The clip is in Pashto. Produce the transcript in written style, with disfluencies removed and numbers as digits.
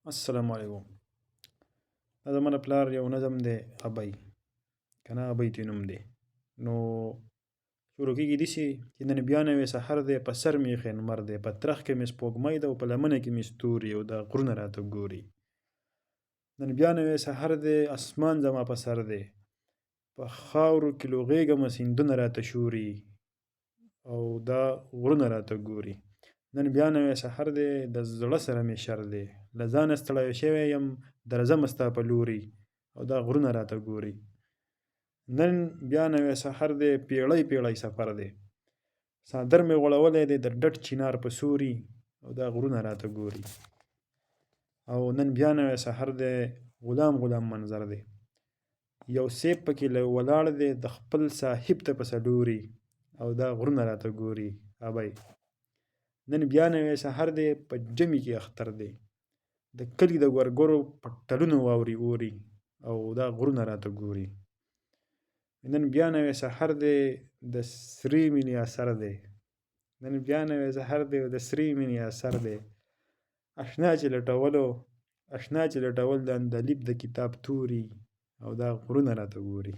السلام علیکم. دا زما د پلار یو نظم دی، ابۍ کنه ابۍ تی نوم دی. نو شروع کېږي داسې چې نن بیا نوی سحر دی، په سر مې ایښی لمر دی، په ترخ کې مې سپوږمۍ ده او په لمنه کې مې ستوري او دا غرونه راته ګوري. نن بیا نوی سحر دی، اسمان زما په سر دی، په خاورو کې لوغېږمه سیندونه راته شوري او دا غرونه راته ګوري. نن بیا نوی سحر دی، د زړه سره مې شر دی، له ځانه ستړی شوی یم درځمه ستا په لوري او دا غرونه راته ګوري. نن بیا نوی سحر دی، پیړۍ پیړۍ سفر دی، څادر مې غوړولی دی د ډډ چنار په سوري او دا غرونه راته ګوري. او نن بیا نوی سحر دی، غلام غلام منظر دی، یو سیب پکې ولاړ دی د خپل صاحب ته په څلوري او دا غرونه راته ګوري. ابۍ نن بیا نوی سحر دی، په جمي کې اختر دی، د کلي د ګورګورو په ټلونو واوري اوري او دا غرونه راته ګوري. نن بیا نوی سحر دی، د سرې مینې اثر دی، نن بیا نوی سحر دی د سرې مینې اثر دی، اشنا چې لټول د اندلیب د کتاب توري او دا غرونه راته ګوري.